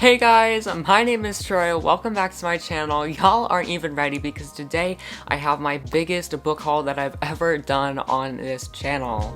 Hey guys, my name is Troy. Welcome back to my channel. Y'all aren't even ready because today I have my biggest book haul that I've ever done on this channel.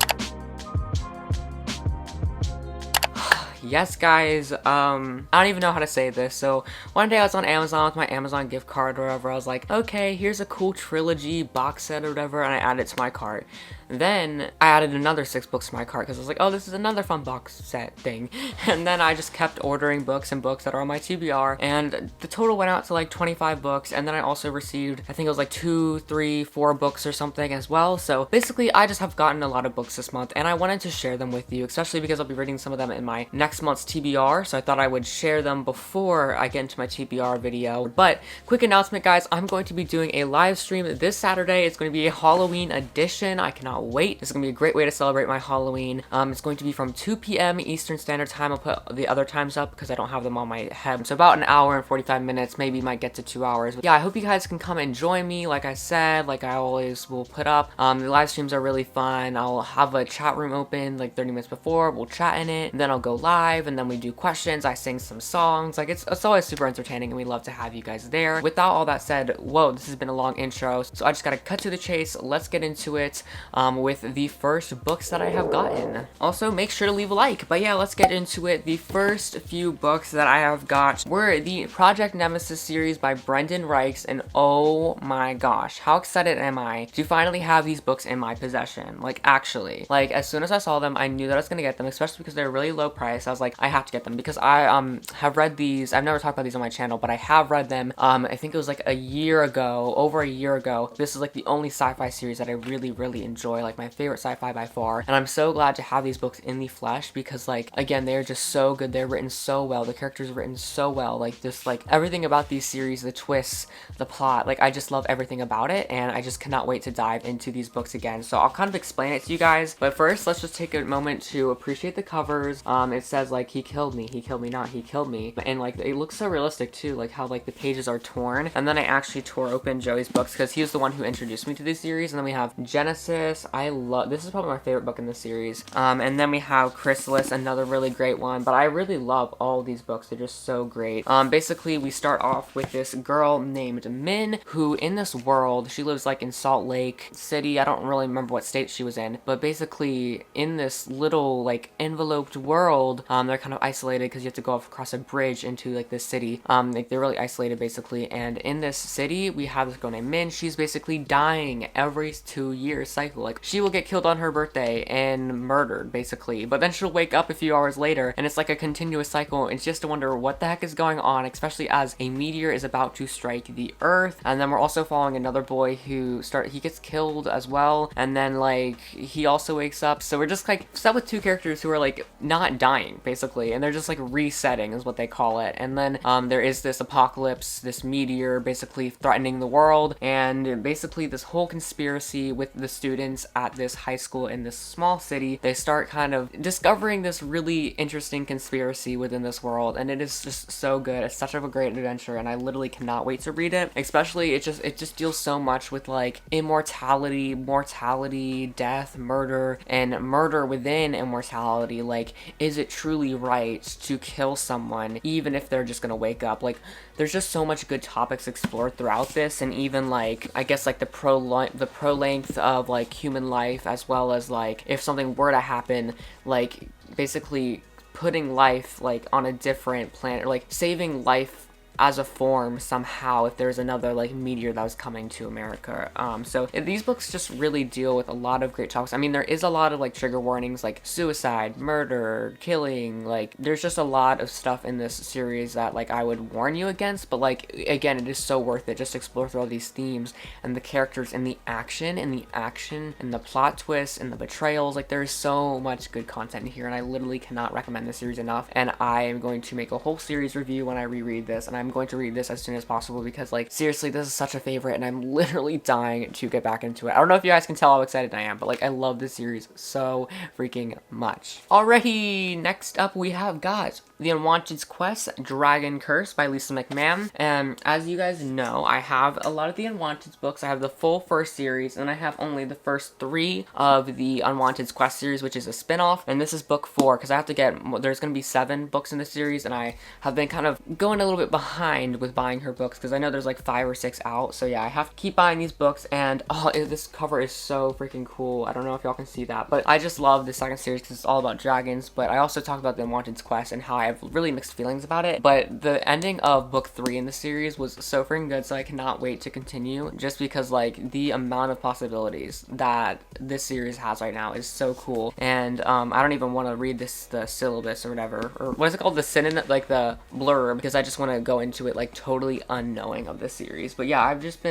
Yes guys, I don't even know how to say this. So one day I was on Amazon with my Amazon gift card or whatever. I was like, okay, here's a cool trilogy box set or whatever, and I added it to my cart. Then I added another 6 books to my cart because I was like, oh, this is another fun box set thing. And then I just kept ordering books and books that are on my TBR, and the total went out to like 25 books. And then I also received, I think it was like 2, 3, 4 books or something as well. So basically I just have gotten a lot of books this month, and I wanted to share them with you, especially because I'll be reading some of them in my next month's TBR. So I thought I would share them before I get into my TBR video. But quick announcement guys, I'm going to be doing a live stream this Saturday. It's going to be a Halloween edition. I cannot wait. This is gonna be a great way to celebrate my Halloween. It's going to be from 2 p.m. Eastern Standard Time. I'll put the other times up because I don't have them on my head. So about an hour and 45 minutes, maybe might get to 2 hours. But yeah, I hope you guys can come and join me. Like I said, like I always will put up. The live streams are really fun. I'll have a chat room open like 30 minutes before. We'll chat in it, and then I'll go live, and then we do questions. I sing some songs. Like it's always super entertaining, and we love to have you guys there. Without all that said, whoa, this has been a long intro, so I just gotta cut to the chase. Let's get into it with the first books that I have gotten. Also, make sure to leave a like. But yeah, let's get into it. The first few books that I have got were the Project Nemesis series by Brendan Reichs, and oh my gosh, how excited am I to finally have these books in my possession. Like actually, like as soon as I saw them, I knew that I was gonna get them, especially because they're really low price. I was like, I have to get them because I have read these. I've never talked about these on my channel, but I have read them. I think it was like a year ago, over a year ago. This is like the only sci-fi series that I really enjoy, like my favorite sci-fi by far, and I'm so glad to have these books in the flesh because like again, they're just so good. They're written so well, the characters are written so well, like just like everything about these series, the twists, the plot, like I just love everything about it, and I just cannot wait to dive into these books again. So I'll kind of explain it to you guys, but first let's just take a moment to appreciate the covers. It says like he killed me not, he killed me, and like it looks so realistic too, like how like the pages are torn. And then I actually tore open Joey's books because he was the one who introduced me to this series. And then we have Genesis. I love this, is probably my favorite book in this series. And then we have Chrysalis, another really great one. But I really love all these books, they're just so great. Basically we start off with this girl named Min, who in this world, she lives like in Salt Lake City. I don't really remember what state she was in, but basically in this little like enveloped world, they're kind of isolated because you have to go across a bridge into like this city. Like they're really isolated basically, and in this city we have this girl named Min. She's basically dying every 2-year cycle. Like she will get killed on her birthday and murdered basically, but then she'll wake up a few hours later, and it's like a continuous cycle. It's just to wonder what the heck is going on, especially as a meteor is about to strike the earth. And then we're also following another boy who he gets killed as well, and then like he also wakes up. So we're just like set with 2 characters who are like not dying basically, and they're just like resetting is what they call it. And then there is this apocalypse, this meteor basically threatening the world, and basically this whole conspiracy with the students at this high school in this small city. They start kind of discovering this really interesting conspiracy within this world, and it is just so good. It's such a great adventure, and I literally cannot wait to read it. Especially it just deals so much with like immortality, mortality, death, murder, and murder within immortality. Like, is it truly right to kill someone even if they're just gonna wake up? Like there's just so much good topics explored throughout this, and even like I guess like the pro length of like human life, as well as like if something were to happen, like basically putting life like on a different planet, or like saving life as a form somehow if there's another like meteor that was coming to America. So these books just really deal with a lot of great topics. I mean, there is a lot of like trigger warnings, like suicide, murder, killing. Like there's just a lot of stuff in this series that like I would warn you against, but like again, it is so worth it just to explore through all these themes and the characters and the action and the plot twists and the betrayals. Like there's so much good content in here, and I literally cannot recommend this series enough. And I am going to make a whole series review when I reread this, and I'm I'm going to read this as soon as possible because, like, seriously, this is such a favorite and I'm literally dying to get back into it. I don't know if you guys can tell how excited I am, but, like, I love this series so freaking much. Alrighty, next up we have got The Unwanted Quest, Dragon Curse by Lisa McMahon. And as you guys know, I have a lot of the Unwanted books. I have the full first series, and I have only the first 3 of the Unwanted Quest series, which is a spin-off. And this is book 4, because I have to get, there's going to be 7 books in the series, and I have been kind of going a little bit behind with buying her books, because I know there's like 5 or 6 out. So yeah, I have to keep buying these books, and oh, this cover is so freaking cool. I don't know if y'all can see that, but I just love the second series because it's all about dragons. But I also talk about the Unwanted Quest and how I have really mixed feelings about it. But the ending of book 3 in the series was so freaking good, so I cannot wait to continue, just because like the amount of possibilities that this series has right now is so cool. And I don't even want to read the syllabus or whatever, or what is it called, the synonym, like the blurb, because I just want to go into it like totally unknowing of this series. But yeah, I just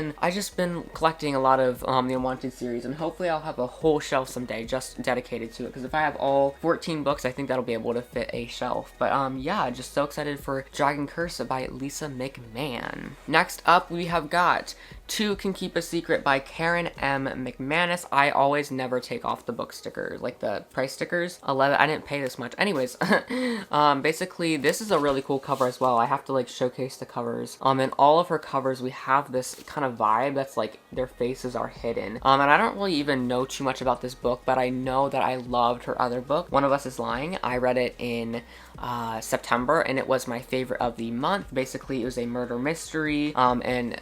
been collecting a lot of the Unwanted series, and hopefully I'll have a whole shelf someday just dedicated to it, because if I have all 14 books, I think that'll be able to fit a shelf. But yeah, just so excited for Dragon Curse by Lisa McMahon. Next up, we have got Two Can Keep a Secret by Karen M. McManus. I always never take off the book stickers, like the price stickers. 11, I didn't pay this much. Anyways, basically, this is a really cool cover as well. I have to like showcase the covers. In all of her covers, we have this kind of vibe that's like their faces are hidden. And I don't really even know too much about this book, but I know that I loved her other book, One of Us is Lying. I read it in September, and it was my favorite of the month. Basically, it was a murder mystery, and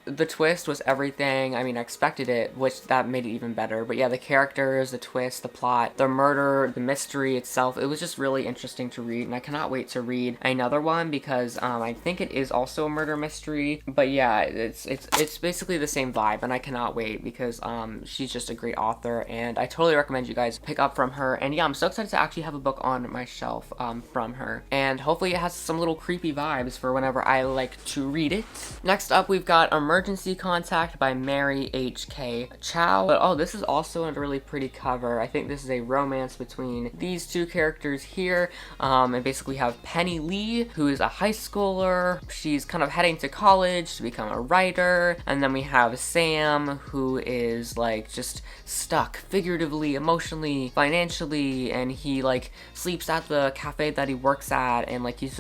the twist was everything. I mean, I expected it, which that made it even better. But yeah, the characters, the twist, the plot, the murder, the mystery itself, it was just really interesting to read, and I cannot wait to read another one because I think it is also a murder mystery. But yeah, it's basically the same vibe, and I cannot wait because she's just a great author, and I totally recommend you guys pick up from her. And yeah, I'm so excited to actually have a book on my shelf from her, and hopefully it has some little creepy vibes for whenever I like to read it. Next up, we've got Emergency Contact by Mary H.K. Chow. But oh, this is also a really pretty cover. I think this is a romance between these two characters here, and basically we have Penny Lee, who is a high schooler. She's kind of heading to college to become a writer, and then we have Sam, who is like just stuck figuratively, emotionally, financially, and he like sleeps at the cafe that he works at, and like he's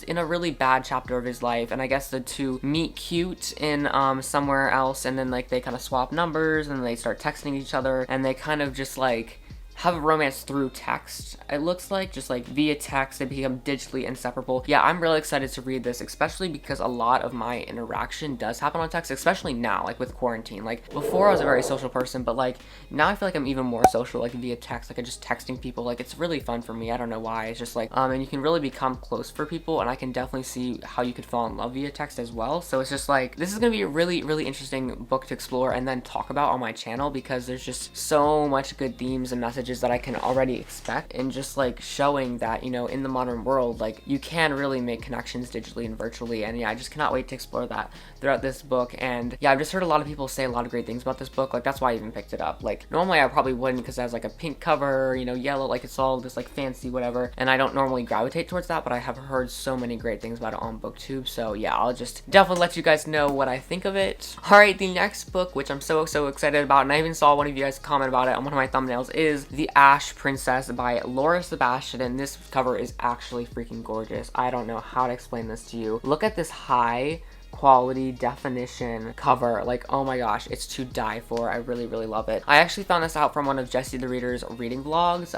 in a really bad chapter of his life. And I guess the two meet cute in somewhere else, and then like they kind of swap numbers, and they start texting each other, and they kind of just like have a romance through text. It looks like just like via text, they become digitally inseparable. Yeah, I'm really excited to read this, especially because a lot of my interaction does happen on text, especially now, like with quarantine. Like before I was a very social person, but like now I feel like I'm even more social, like via text. Like I'm just texting people. Like it's really fun for me. I don't know why. It's just like, and you can really become close for people, and I can definitely see how you could fall in love via text as well. So it's just like, this is gonna be a really, really interesting book to explore and then talk about on my channel, because there's just so much good themes and messages that I can already expect, and just like showing that, you know, in the modern world, like you can really make connections digitally and virtually. And yeah, I just cannot wait to explore that throughout this book. And yeah, I've just heard a lot of people say a lot of great things about this book. Like that's why I even picked it up. Like normally I probably wouldn't, because it has like a pink cover, you know, yellow, like it's all this like fancy whatever, and I don't normally gravitate towards that, but I have heard so many great things about it on Booktube. So yeah, I'll just definitely let you guys know what I think of it. Alright, the next book, which I'm so excited about, and I even saw one of you guys comment about it on one of my thumbnails, is The Ash Princess by Laura Sebastian, and this cover is actually freaking gorgeous. I don't know how to explain this to you. Look at this high quality definition cover. Like, oh my gosh, it's to die for. I really love it. I actually found this out from one of Jesse the Reader's reading vlogs.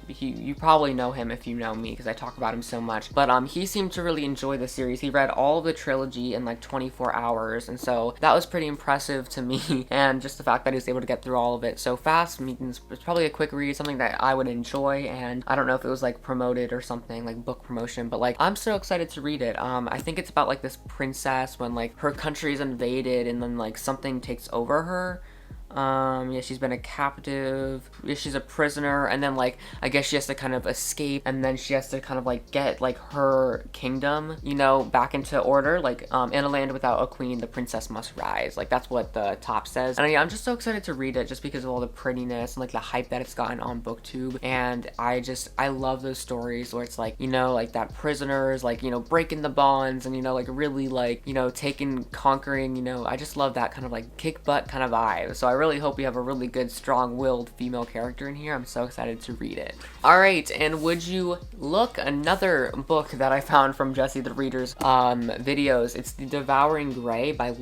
You probably know him if you know me, because I talk about him so much, but he seemed to really enjoy the series. He read all of the trilogy in like 24 hours, and so that was pretty impressive to me. And just the fact that he was able to get through all of it so fast means it's probably a quick read, something that I would enjoy. And I don't know if it was like promoted or something, like book promotion, but like I'm so excited to read it. I think it's about like this princess when like her country is invaded, and then like something takes over her. Yeah, she's been a captive. Yeah, she's a prisoner, and then like I guess she has to kind of escape, and then she has to kind of like get like her kingdom, you know, back into order. Like in a land without a queen, the princess must rise. Like that's what the top says. And yeah, I'm just so excited to read it just because of all the prettiness and like the hype that it's gotten on Booktube. And I love those stories where it's like, you know, like that prisoners like, you know, breaking the bonds and, you know, like really like, you know, conquering, you know, I just love that kind of like kick butt kind of vibe. So I really hope we have a really good strong-willed female character in here. I'm so excited to read it. All right, and would you look, another book that I found from Jesse the Reader's videos. It's The Devouring Grey by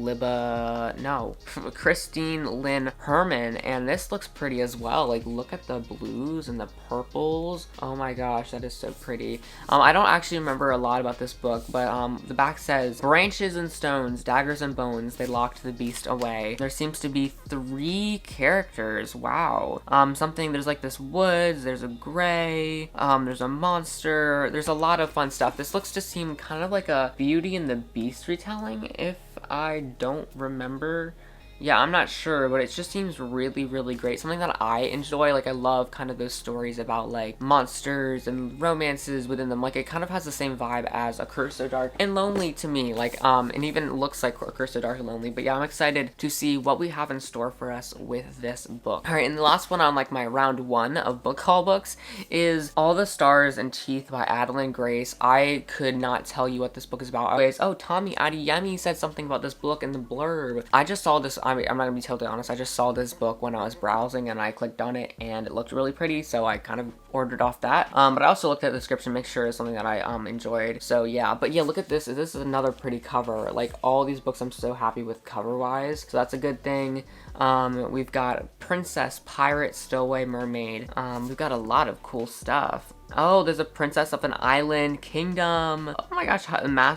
Christine Lynn Herman, and this looks pretty as well. Like look at the blues and the purples. Oh my gosh, that is so pretty. I don't actually remember a lot about this book, but the back says, branches and stones, daggers and bones, they locked the beast away. There seems to be 3 characters. Wow. There's like this woods, there's a gray, there's a monster, there's a lot of fun stuff. This looks to seem kind of like a Beauty and the Beast retelling, if I don't remember. Yeah, I'm not sure, but it just seems really, really great. Something that I enjoy. Like, I love kind of those stories about, like, monsters and romances within them. Like, it kind of has the same vibe as A Curse So Dark and Lonely to me. Like, and even looks like A Curse So Dark and Lonely. But yeah, I'm excited to see what we have in store for us with this book. Alright, and the last one on, like, my round 1 of book haul books is All the Stars and Teeth by Adeline Grace. I could not tell you what this book is about. Anyways, oh, Tommy Adeyemi said something about this book in the blurb. I just saw this, I'm not gonna be totally honest, I just saw this book when I was browsing and I clicked on it and it looked really pretty, so I kind of ordered off that. But I also looked at the description to make sure it's something that I enjoyed. So yeah, but yeah, look at this. This is another pretty cover. Like all these books I'm so happy with cover wise, so that's a good thing. We've got Princess, Pirate, Stowaway, Mermaid. We've got a lot of cool stuff. Oh, there's a princess of an island kingdom. Oh my gosh,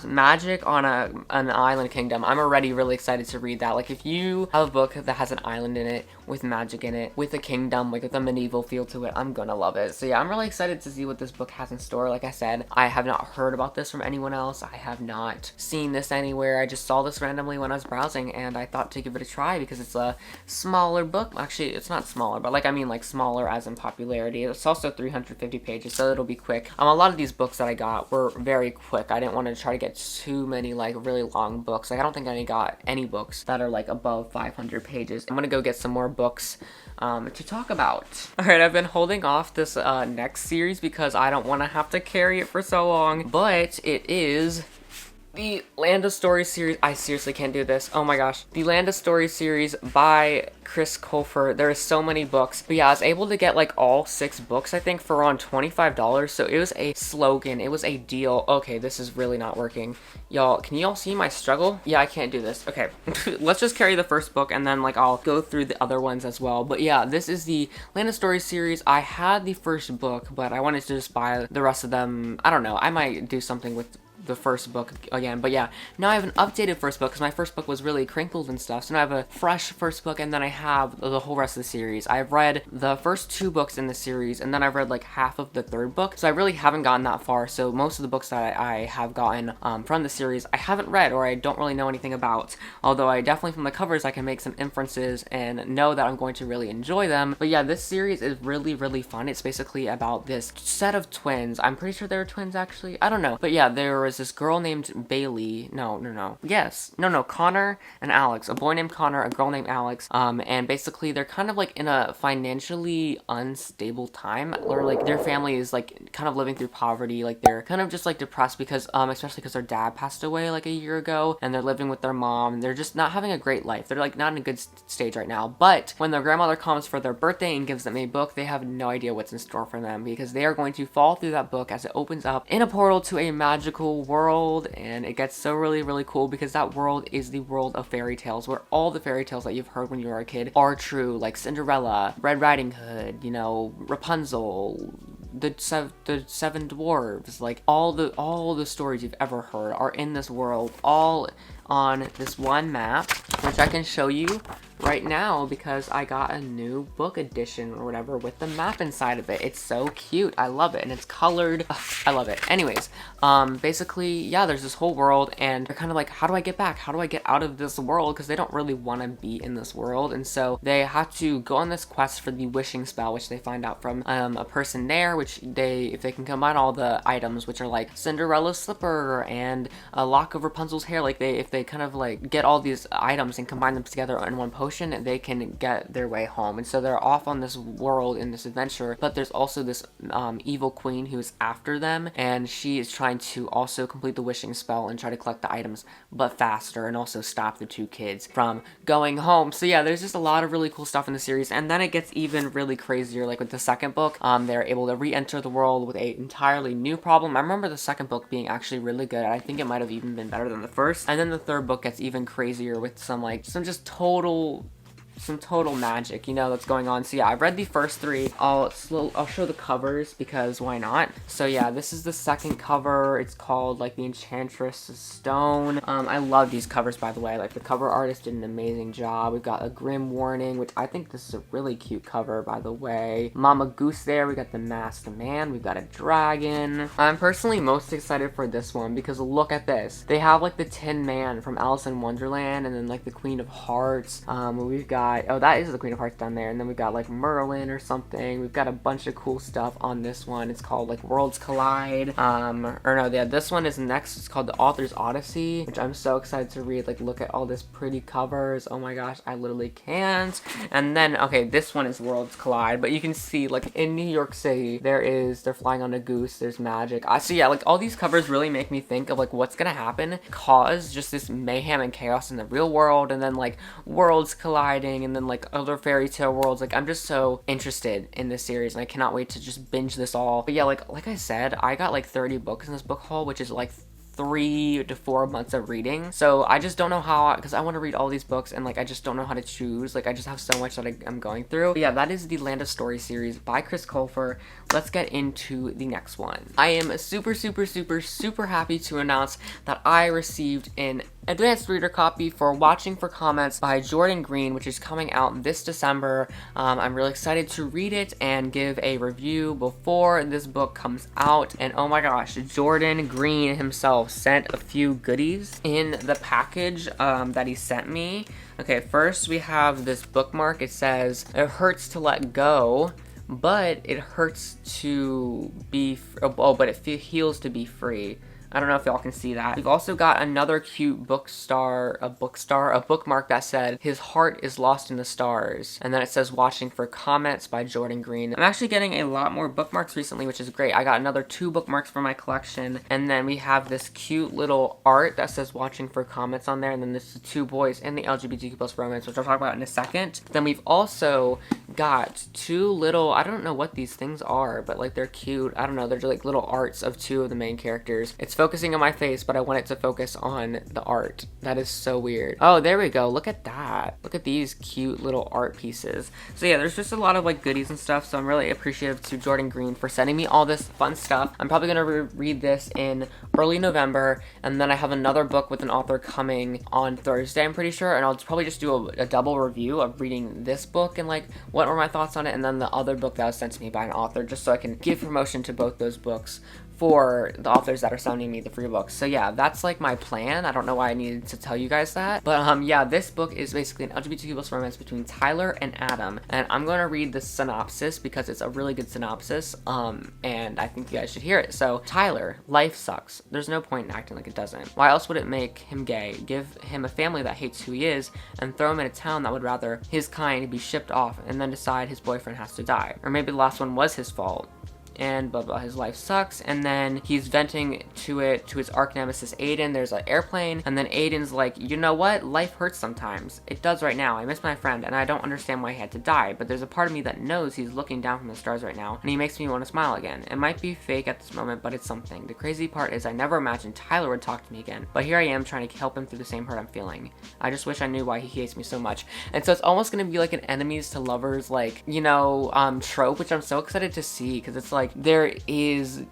magic on an island kingdom. I'm already really excited to read that. Like if you have a book that has an island in it, with magic in it, with a kingdom, like with a medieval feel to it, I'm gonna love it. So yeah, I'm really excited to see what this book has in store. Like I said, I have not heard about this from anyone else. I have not seen this anywhere. I just saw this randomly when I was browsing and I thought to give it a try because it's a smaller book. Actually, it's not smaller, but like I mean like smaller as in popularity. It's also 350 pages, so it'll be quick. A lot of these books that I got were very quick. I didn't want to try to get too many like really long books. Like I don't think I got any books that are like above 500 pages. I'm gonna go get some more books to talk about. Alright, I've been holding off this next series because I don't want to have to carry it for so long, but it is the Land of Stories series. I seriously can't do this. Oh my gosh. The Land of Stories series by Chris Colfer. There are so many books. But yeah, I was able to get like all 6 books, I think, for around $25. So it was a slogan. It was a deal. Okay, this is really not working. Y'all, can y'all see my struggle? Yeah, I can't do this. Okay, let's just carry the first book and then like I'll go through the other ones as well. But yeah, this is the Land of Stories series. I had the first book, but I wanted to just buy the rest of them. I don't know. I might do something with the first book again, but yeah, now I have an updated first book because my first book was really crinkled and stuff, so now I have a fresh first book and then I have the whole rest of the series. I've read the first 2 books in the series and then I've read like half of the 3rd book, so I really haven't gotten that far. So most of the books that I have gotten from the series I haven't read or I don't really know anything about, although I definitely from the covers I can make some inferences and know that I'm going to really enjoy them. But yeah, this series is really, really fun. It's basically about this set of twins. I'm pretty sure they're twins actually, I don't know, but yeah, there was this girl named Bailey. Connor and Alex. A boy named Connor, a girl named Alex. And basically they're kind of like in a financially unstable time, or like their family is like kind of living through poverty. Like they're kind of just like depressed because especially because their dad passed away like a year ago, and they're living with their mom, and they're just not having a great life. They're like not in a good stage right now. But when their grandmother comes for their birthday and gives them a book, they have no idea what's in store for them because they are going to fall through that book as it opens up in a portal to a magical world. And it gets so really, really cool because that world is the world of fairy tales, where all the fairy tales that you've heard when you were a kid are true, like Cinderella, Red Riding Hood, you know, Rapunzel, the seven dwarves, like all the stories you've ever heard are in this world, all on this one map, which I can show you right now because I got a new book edition or whatever with the map inside of it. It's so cute. I love it, and it's colored. Ugh, I love it. Anyways, basically, yeah, there's this whole world, and they're kind of like, how do I get back? How do I get out of this world? Because they don't really want to be in this world, and so they have to go on this quest for the wishing spell, which they find out from a person there, which if they can combine all the items, which are like Cinderella's slipper and a lock of Rapunzel's hair, like if they kind of like get all these items and combine them together in one potion, they can get their way home. And so they're off on this world in this adventure, but there's also this evil queen who's after them, and she is trying to also complete the wishing spell and try to collect the items but faster, and also stop the two kids from going home. So yeah, there's just a lot of really cool stuff in the series, and then it gets even really crazier. Like with the second book, they're able to re-enter the world with an entirely new problem. I remember the second book being actually really good. I think it might have even been better than the first. And then the third book gets even crazier with some total magic, you know, that's going on. So yeah, I've read the first three. I'll show the covers because why not? So yeah, this is the second cover. It's called like the Enchantress Stone. I love these covers, by the way. Like the cover artist did an amazing job. We've got a grim warning, which I think this is a really cute cover, by the way. Mama Goose there. We got the Masked Man. We've got a dragon. I'm personally most excited for this one because look at this. They have like the Tin Man from Alice in Wonderland, and then like the Queen of Hearts. We've got, oh, that is the Queen of Hearts down there, and then we've got like Merlin or something. We've got a bunch of cool stuff on this one. It's called like Worlds Collide, this one is next. It's called The Author's Odyssey, which I'm so excited to read. Like, look at all this pretty covers. Oh my gosh, I literally can't. And then, okay, this one is Worlds Collide, but you can see like in New York City, they're flying on a goose, there's magic. So yeah, like all these covers really make me think of like what's gonna happen, cause just this mayhem and chaos in the real world, and then like worlds colliding, and then like other fairy tale worlds. Like, I'm just so interested in this series, and I cannot wait to just binge this all. But yeah, like I said, I got like 30 books in this book haul, which is like 3 to 4 months of reading. So I just don't know how, because I want to read all these books, and like I just don't know how to choose. Like, I just have so much that I'm going through. But yeah, that is the Land of Story series by Chris Colfer. Let's get into the next one. I am super happy to announce that I received an advanced reader copy for Watching for Comments by Jordan Green, which is coming out this December. I'm really excited to read it and give a review before this book comes out. And oh my gosh, Jordan Green himself sent a few goodies in the package that he sent me. Okay, first we have this bookmark. It says, "It hurts to let go, but it hurts to be, but it heals to be free." I don't know if y'all can see that. We've also got another cute bookmark that said, "His heart is lost in the stars." And then it says Watching for Comments by Jordan Green. I'm actually getting a lot more bookmarks recently, which is great. I got another 2 bookmarks for my collection. And then we have this cute little art that says Watching for Comments on there. And then there's the 2 boys in the LGBTQ+ romance, which I'll talk about in a second. Then we've also got 2 little, I don't know what these things are, but like they're cute. I don't know, they're just like little arts of 2 of the main characters. It's focusing on my face, but I want it to focus on the art. That is so weird. Oh, there we go. Look at that. Look at these cute little art pieces. So yeah, there's just a lot of like goodies and stuff, so I'm really appreciative to Jordan Green for sending me all this fun stuff. I'm probably gonna read this in early November, and then I have another book with an author coming on Thursday, I'm pretty sure, and I'll probably just do a double review of reading this book and like what were my thoughts on it, and then the other book that was sent to me by an author, just so I can give promotion to both those books for the authors that are sending me the free books. So yeah, that's like my plan. I don't know why I needed to tell you guys that, but yeah, this book is basically an LGBTQ+ romance between Tyler and Adam, and I'm going to read the synopsis because it's a really good synopsis, and I think you guys should hear it. So, Tyler, life sucks. There's no point in acting like it doesn't. Why else would it make him gay? Give him a family that hates who he is, and throw him in a town that would rather his kind be shipped off, and then decide his boyfriend has to die. Or maybe the last one was his fault, and blah blah, his life sucks. And then he's venting to his arch nemesis Aiden. There's an airplane, and then Aiden's like, you know what, life hurts sometimes. It does right now. I miss my friend, and I don't understand why he had to die, but there's a part of me that knows he's looking down from the stars right now, and he makes me want to smile again. It might be fake at this moment, but it's something. The crazy part is I never imagined Tyler would talk to me again, but here I am trying to help him through the same hurt I'm feeling. I just wish I knew why he hates me so much. And so it's almost gonna be like an enemies to lovers, like, you know, trope, which I'm so excited to see, because it's like there is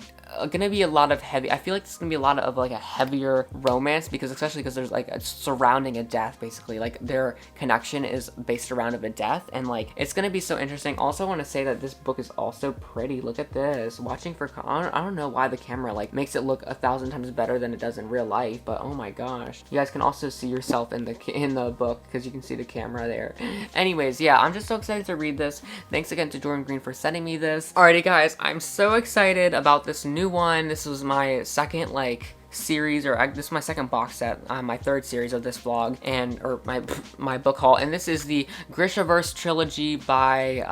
gonna be a lot of heavy, I feel like it's gonna be a lot of like a heavier romance, because especially because there's like a surrounding a death, basically, like their connection is based around of a death, and like it's gonna be so interesting. Also, I want to say that this book is also pretty. Look at this. Watching for, I don't know why the camera like makes it look 1,000 times better than it does in real life, but oh my gosh, you guys can also see yourself in the book because you can see the camera there. Anyways, yeah, I'm just so excited to read this. Thanks again to Jordan Green for sending me this. Alrighty guys, I'm so excited about this new one. This was my second like series, or this is my second box set, my third series of this vlog, and or my book haul, and this is the Grishaaverse Trilogy by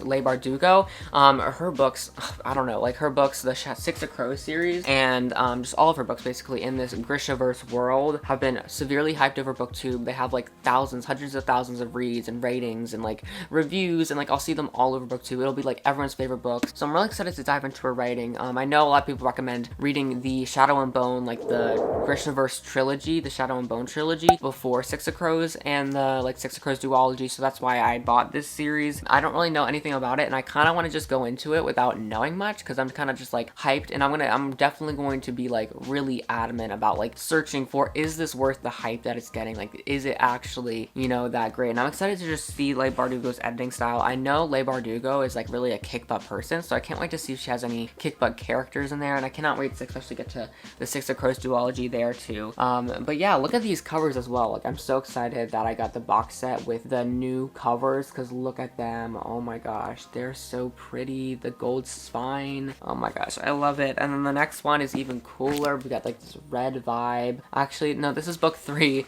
Leigh Bardugo. Her books, I don't know, like her books, the Six of Crows series, and just all of her books basically in this Grishaaverse world have been severely hyped over Booktube. They have like thousands, hundreds of thousands of reads and ratings and like reviews, and like I'll see them all over Booktube. It'll be like everyone's favorite books, so I'm really excited to dive into her writing. I know a lot of people recommend reading the Shadow and Bone, like the Grishaaverse Trilogy, the Shadow and Bone Trilogy, before Six of Crows and the like Six of Crows duology, so that's why I bought this series. I don't really know anything about it, and I kind of want to just go into it without knowing much, because I'm kind of just like hyped, and I'm definitely going to be like really adamant about like searching for, is this worth the hype that it's getting? Like, is it actually, you know, that great? And I'm excited to just see Leigh Bardugo's editing style. I know Leigh Bardugo is like really a kick butt person, so I can't wait to see if she has any kick butt characters in there, and I cannot wait to especially get to the Six of Crows duology there too. But yeah, look at these covers as well. Like, I'm so excited that I got the box set with the new covers, because look at them. Oh my gosh, they're so pretty. The gold spine, oh my gosh, I love it. And then the next one is even cooler. We got like this red vibe. Actually, no, this is book 3.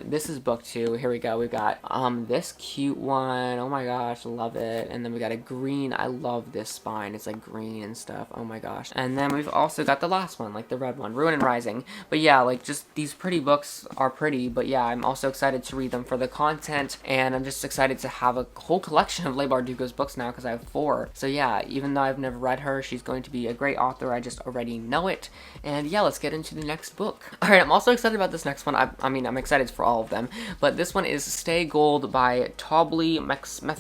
This is book 2. Here we go. We got this cute one. Oh my gosh, love it. And then we got a green. I love this spine. It's like green and stuff. Oh my gosh. And then we've also got the last one, like the red one, Ruin and Rising. But yeah, like just these pretty books are pretty, but yeah, I'm also excited to read them for the content, and I'm just excited to have a whole collection of Leigh Bardugo's books now, because I have 4. So yeah, even though I've never read her, she's going to be a great author. I just already know it. And yeah, let's get into the next book. Alright, I'm also excited about this next one. I mean, I'm excited for all of them, but this one is Stay Gold by Tobley.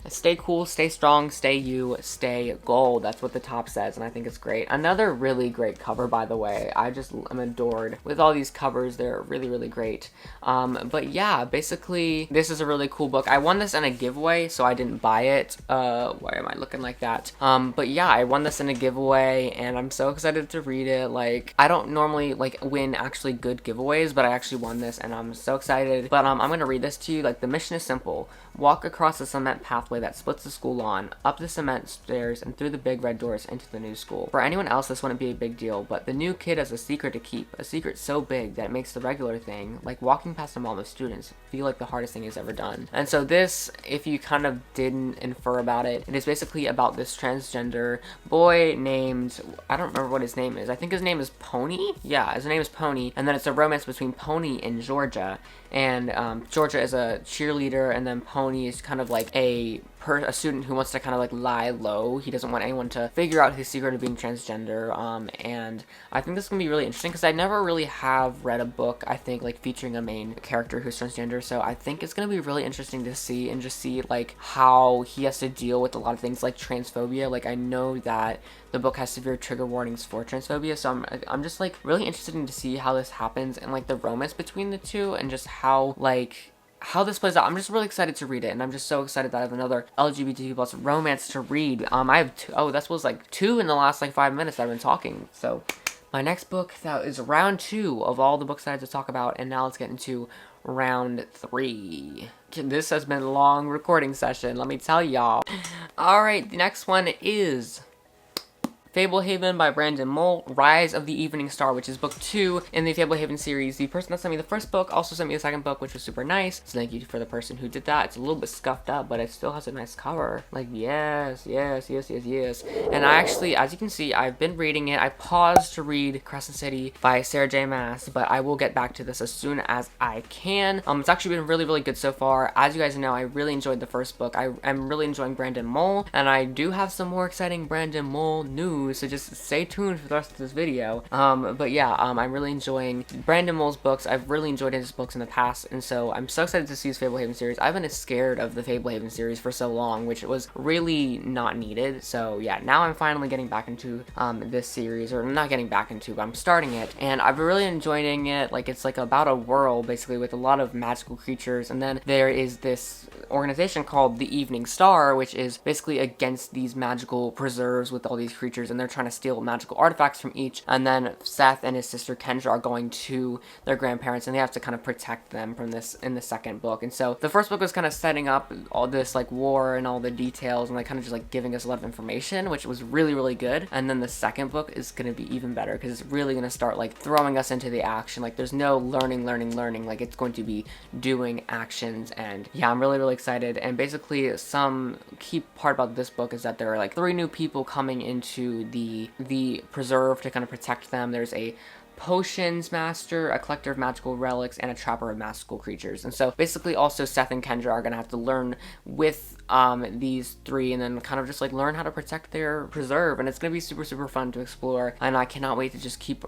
Stay cool, stay strong, stay you, stay gold. That's what the top says, and I think it's great. Another really great cover, by the way. I just am adored with all these covers. They're really, really great. But yeah, basically, this is a really cool book. I won this in a giveaway, so I didn't buy it. Why am I looking like that? But yeah, I won this in a giveaway, and I'm so excited to read it. Like, I don't normally like win actually good giveaways, but I actually won this, and I'm so excited. But I'm gonna read this to you. Like, the mission is simple. Walk across the cement pathway that splits the school lawn, up the cement stairs, and through the big red doors into the new school. For anyone else, this wouldn't be a big deal, but the new kid has a secret to keep. A secret so big that it makes the regular thing, like walking past a mall of students, feel like the hardest thing he's ever done. And so this, if you kind of didn't infer about it, it is basically about this transgender boy named, I don't remember what his name is. I think his name is Pony? Yeah, his name is Pony. And then it's a romance between Pony and Georgia. And Georgia is a cheerleader, and then Pony is kind of like a student who wants to kind of like lie low. He doesn't want anyone to figure out his secret of being transgender. And I think this is gonna be really interesting, because I never really have read a book, I think, like featuring a main character who's transgender. So I think it's gonna be really interesting to see, and just see like how he has to deal with a lot of things like transphobia. Like, I know that the book has severe trigger warnings for transphobia, so I'm just like really interested in to see how this happens, and like the romance between the two, and just how this plays out. I'm just really excited to read it, and I'm just so excited that I have another LGBTQ plus romance to read. I have that was like 2 in the last like 5 minutes I've been talking. So my next book, that is round 2 of all the books that I had to talk about, and now let's get into round 3. This has been a long recording session, let me tell y'all. Alright, the next one is Fablehaven by Brandon Mole, Rise of the Evening Star, which is book 2 in the Fablehaven series. The person that sent me the first book also sent me the second book, which was super nice. So thank you for the person who did that. It's a little bit scuffed up, but it still has a nice cover. Like, yes, yes, yes, yes, yes. And I actually, as you can see, I've been reading it. I paused to read Crescent City by Sarah J. Maas, but I will get back to this as soon as I can. It's actually been really, really good so far. As you guys know, I really enjoyed the first book. I'm really enjoying Brandon Mole, and I do have some more exciting Brandon Mole news new, so just stay tuned for the rest of this video. But yeah, I'm really enjoying Brandon Mull's books. I've really enjoyed his books in the past, and so I'm so excited to see his Fablehaven series. I've been scared of the Fablehaven series for so long, which was really not needed. So yeah, now I'm finally getting back into this series, or not getting back into, but I'm starting it, and I've been really enjoying it. Like, it's like about a world basically with a lot of magical creatures, and then there is this organization called the Evening Star, which is basically against these magical preserves with all these creatures, and they're trying to steal magical artifacts from each. And then Seth and his sister Kendra are going to their grandparents, and they have to kind of protect them from this in the second book. And so the first book was kind of setting up all this like war and all the details, and like kind of just like giving us a lot of information, which was really, really good. And then the second book is going to be even better, because it's really going to start like throwing us into the action. Like, there's no learning, like it's going to be doing actions. And yeah, I'm really, really excited. And basically some key part about this book is that there are like 3 new people coming into the preserve to kind of protect them. There's a potions master, a collector of magical relics, and a trapper of magical creatures. And so basically also Seth and Kendra are gonna have to learn with these 3, and then kind of just like learn how to protect their preserve. And it's gonna be super, super fun to explore, and I cannot wait to just keep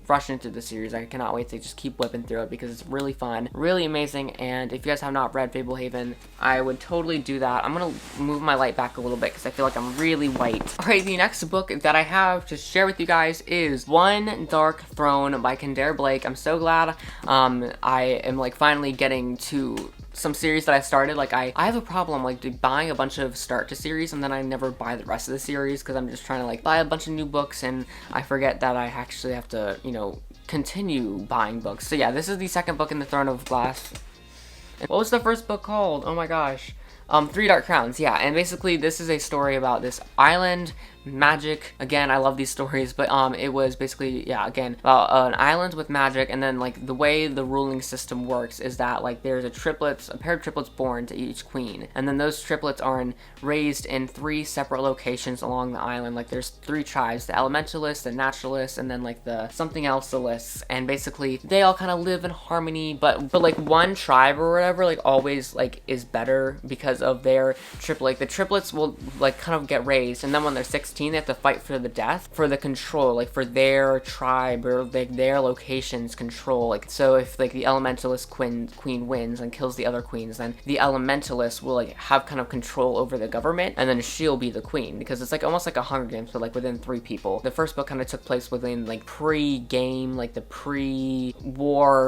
rushing into the series. I cannot wait to just keep whipping through it, because it's really fun, really amazing. And if you guys have not read Fablehaven, I would totally do that. I'm gonna move my light back a little bit because I feel like I'm really white. Alright, the next book that I have to share with you guys is One Dark Throne by Kendare Blake. I'm so glad I am like finally getting to some series that I started. Like, I have a problem like buying a bunch of start to series, and then I never buy the rest of the series, because I'm just trying to like buy a bunch of new books, and I forget that I actually have to, you know, continue buying books. So yeah, this is the second book in the Throne of Glass. What was the first book called? Oh my gosh. 3 Dark Crowns. Yeah, and basically this is a story about this island magic. Again, I love these stories, but it was basically, yeah, again, about an island with magic. And then like the way the ruling system works is that like there's a pair of triplets born to each queen, and then those triplets are raised in 3 separate locations along the island. Like, there's 3 tribes: the elementalists, the naturalists, and then like the something else lists. And basically they all kind of live in harmony, but like one tribe or whatever like always like is better because of their triplet. Like, the triplets will like kind of get raised, and then when they're 16, they have to fight for the death, for the control, like for their tribe or like their location's control. Like, so if like the elementalist queen wins and kills the other queens, then the elementalist will like have kind of control over the government, and then she'll be the queen, because it's like almost like a Hunger Games, but like within 3 people. The first book kind of took place within like pre-game, like the pre-war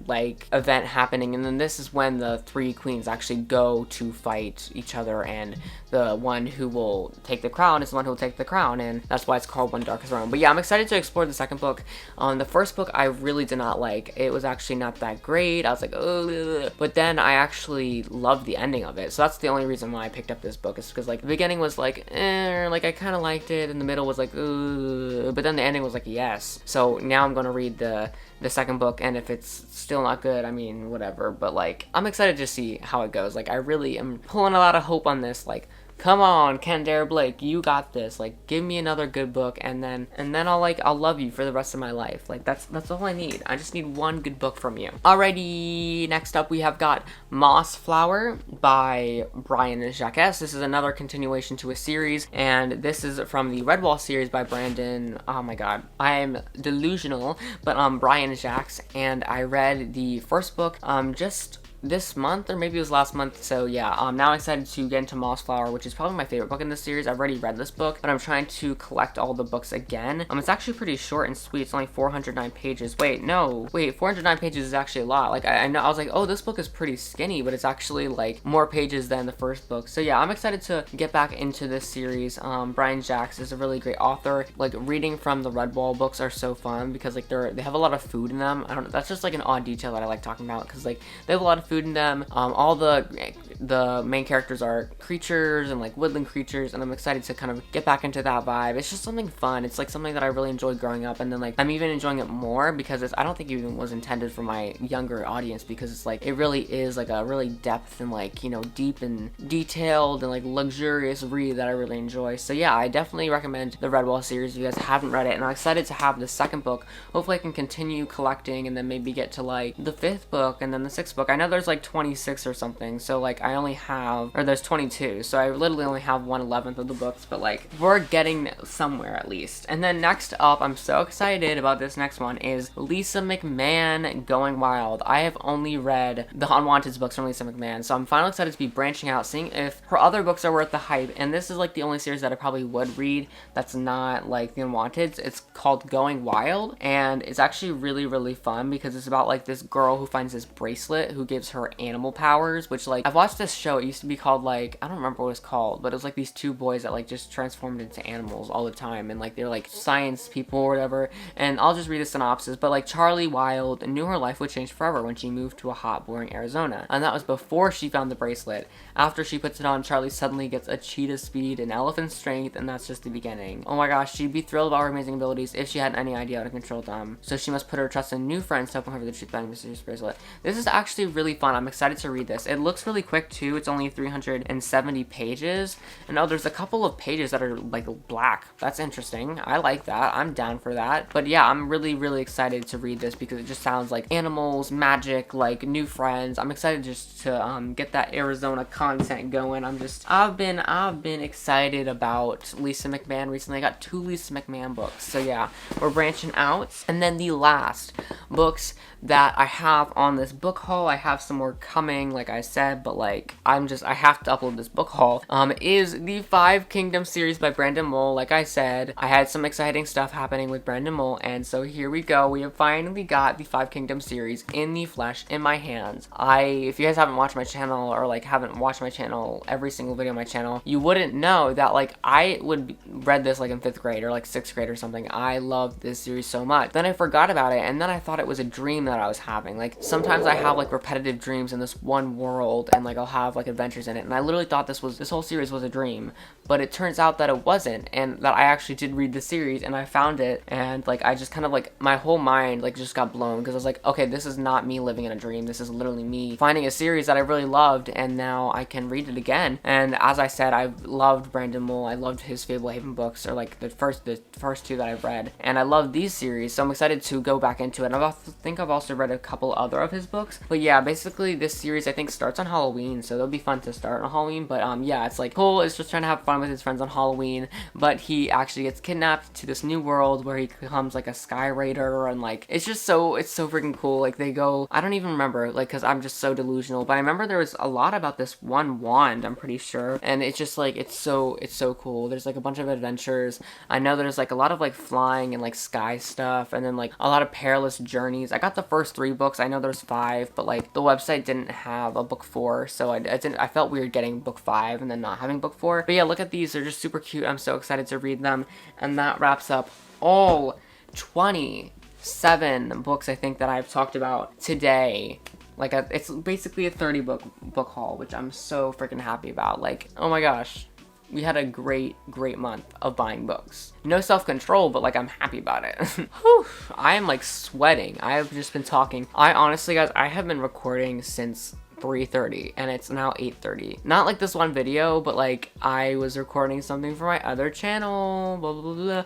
like event happening, and then this is when the 3 queens actually go to fight each other, and the one who will take the crown is the one who will take the crown, and that's why it's called One Dark Throne. But yeah, I'm excited to explore the second book. The first book I really did not like. It was actually not that great. I was like, oh, but then I actually loved the ending of it. So that's the only reason why I picked up this book, is because like the beginning was like, like I kind of liked it, and the middle was like, but then the ending was like, yes. So now I'm gonna read the second book, and if it's still not good, I mean, whatever. But like, I'm excited to see how it goes. Like, I really am pulling a lot of hope on this. Like, come on, Kendare Blake, you got this. Like, give me another good book, and then I'll love you for the rest of my life. Like, that's all I need. I just need one good book from you. Alrighty, next up we have got Moss Flower by Brian Jacques. This is another continuation to a series, and this is from the Redwall series by Brandon. Oh my god, I am delusional, but Brian Jacques, and I read the first book just this month, or maybe it was last month. So yeah, now I'm excited to get into Mossflower, which is probably my favorite book in this series. I've already read this book, but I'm trying to collect all the books again. It's actually pretty short and sweet. It's only 409 pages. Wait, 409 pages is actually a lot. Like, I know, I was like, oh, this book is pretty skinny, but it's actually like more pages than the first book. So yeah, I'm excited to get back into this series. Brian Jacques is a really great author. Like, reading from the Redwall books are so fun, because like they have a lot of food in them. I don't know, that's just like an odd detail that I like talking about, because like they have a lot of food in them. All the main characters are creatures and like woodland creatures, and I'm excited to kind of get back into that vibe. It's just something fun. It's like something that I really enjoyed growing up, and then like I'm even enjoying it more because I don't think it even was intended for my younger audience, because it's like it really is like a really depth and like, you know, deep and detailed and like luxurious read that I really enjoy. So yeah, I definitely recommend the Redwall series if you guys haven't read it, and I'm excited to have the second book. Hopefully I can continue collecting and then maybe get to like the 5th book and then the 6th book. I know there's there's like 26 or something, so like I only have, or there's 22, so I literally only have 1/11 of the books, but like we're getting somewhere at least. And then next up, I'm so excited about this next one, is Lisa McMahon Going Wild. I have only read the Unwanted books from Lisa McMahon, so I'm finally excited to be branching out, seeing if her other books are worth the hype. And this is like the only series that I probably would read that's not like the Unwanted. It's called Going Wild, and it's actually really fun because it's about like this girl who finds this bracelet who gives her animal powers, which like I've watched this show. It used to be called like, I don't remember what it was called, but it was like these two boys that like just transformed into animals all the time, and like they're like science people or whatever. And I'll just read the synopsis, but like Charlie Wilde knew her life would change forever when she moved to a hot, boring Arizona, and that was before she found the bracelet. After she puts it on, Charlie suddenly gets a cheetah speed and elephant strength, and that's just the beginning. Oh my gosh, she'd be thrilled about her amazing abilities if she had any idea how to control them. So she must put her trust in new friends to help her with the truth behind the mysterious bracelet. This is actually really fun. I'm excited to read this. It looks really quick too. It's only 370 pages. And oh, there's a couple of pages that are like black. That's interesting. I like that. I'm down for that. But yeah, I'm really excited to read this because it just sounds like animals, magic, like new friends. I'm excited just to get that Arizona content going. I've been excited about Lisa McMahon recently. I got 2 Lisa McMahon books. So yeah, we're branching out. And then the last books that I have on this book haul, I have some more coming, like I said, but like I have to upload this book haul, is the 5 Kingdoms series by Brandon Mull. Like I said, I had some exciting stuff happening with Brandon Mull, and so here we go. We have finally got the 5 Kingdoms series in the flesh, in my hands. If you guys haven't watched my channel, or like haven't watched my channel, every single video on my channel, you wouldn't know that like I read this like in 5th grade or like 6th grade or something. I loved this series so much. Then I forgot about it, and then I thought it was a dream that I was having. Like sometimes I have like repetitive dreams in this one world, and like I'll have like adventures in it, and I literally thought this whole series was a dream, but it turns out that it wasn't, and that I actually did read the series, and I found it, and like I just kind of like my whole mind like just got blown, because I was like, okay, this is not me living in a dream. This is literally me finding a series that I really loved, and now I can read it again. And as I said, I loved Brandon Mull. I loved his Fablehaven books, or like the first 2 that I've read, and I love these series, so I'm excited to go back into it. And I think I've also read a couple other of his books, but yeah, basically this series I think starts on Halloween, so it'll be fun to start on Halloween. But yeah, it's like Cole is just trying to have fun with his friends on Halloween, but he actually gets kidnapped to this new world where he becomes like a sky raider, and like it's so freaking cool. Like they go, I don't even remember, like, because I'm just so delusional, but I remember there was a lot about this one wand, I'm pretty sure, and it's just like it's so cool. There's like a bunch of adventures. I know there's like a lot of like flying and like sky stuff, and then like a lot of perilous journeys. I got the first 3 books. I know there's 5, but like the website didn't have a book 4, so I felt weird getting book 5 and then not having book 4. But yeah, look at these. They're just super cute. I'm so excited to read them. And that wraps up all 27 books I think that I've talked about today. Like it's basically a 30 book haul, which I'm so freaking happy about. Like, oh my gosh, we had a great month of buying books. No self-control, but like I'm happy about it. Whew, I am like sweating. I have just been talking. I honestly, guys, I have been recording since 3:30 and it's now 8:30. Not like this one video, but like I was recording something for my other channel, blah blah blah,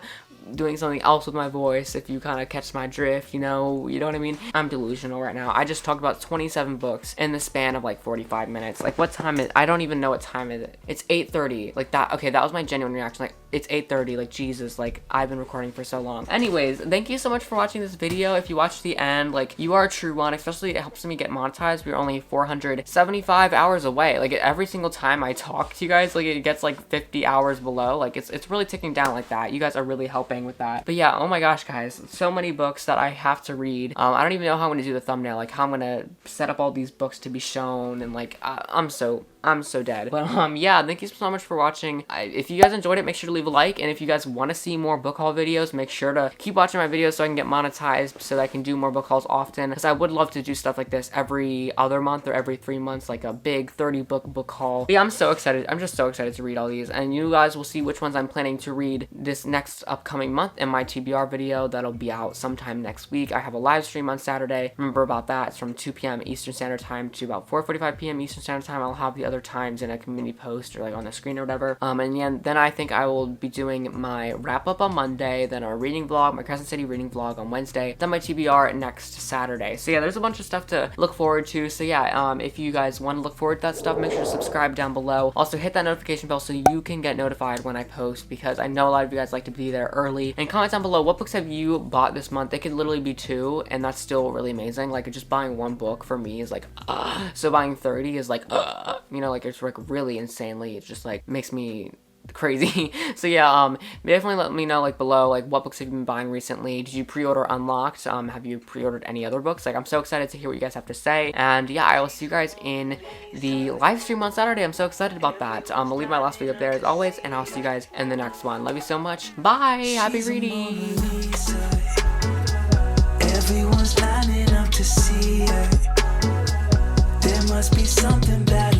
doing something else with my voice, if you kind of catch my drift, you know what I mean? I'm delusional right now. I just talked about 27 books in the span of like 45 minutes. Like, what time is, I don't even know what time is it. It's 8:30. Like that, okay, that was my genuine reaction. Like, it's 8:30, like Jesus, like I've been recording for so long. Anyways, thank you so much for watching this video. If you watched the end, like you are a true one, especially it helps me get monetized. We're only 475 hours away. Like every single time I talk to you guys, like it gets like 50 hours below. Like it's really ticking down like that. You guys are really helping with that. But yeah, oh my gosh, guys, so many books that I have to read. I don't even know how I'm gonna do the thumbnail, like how I'm gonna set up all these books to be shown, and like I'm so dead. But yeah, thank you so much for watching. If you guys enjoyed it, make sure to leave a like, and if you guys want to see more book haul videos, make sure to keep watching my videos so I can get monetized, so that I can do more book hauls often, because I would love to do stuff like this every other month or every 3 months, like a big 30 book haul. But yeah, I'm so excited. I'm just so excited to read all these, and you guys will see which ones I'm planning to read this next upcoming month in my TBR video that'll be out sometime next week. I have a live stream on Saturday. Remember about that. It's from 2 p.m. Eastern Standard Time to about 4:45 p.m. Eastern Standard Time. I'll have the other times in a community post or like on the screen or whatever. And yeah, then I think I will be doing my wrap up on Monday, then our reading vlog, my Crescent City reading vlog on Wednesday, then my TBR next Saturday. So yeah, there's a bunch of stuff to look forward to. So yeah, if you guys want to look forward to that stuff, make sure to subscribe down below. Also hit that notification bell so you can get notified when I post, because I know a lot of you guys like to be there early. And comment down below, what books have you bought this month? They could literally be 2, and that's still really amazing. Like, just buying 1 book for me is like, so buying 30 is like, you know, like, it's like really insanely, it just like makes me crazy. So yeah, definitely let me know like below, like, what books have you been buying recently? Did you pre-order Unlocked? Have you pre-ordered any other books? Like, I'm so excited to hear what you guys have to say. And yeah, I will see you guys in the live stream on Saturday. I'm so excited about that. I'll leave my last video up there as always, and I'll see you guys in the next one. Love you so much. Bye. Happy reading. Everyone's lining up to see her. There must be something bad.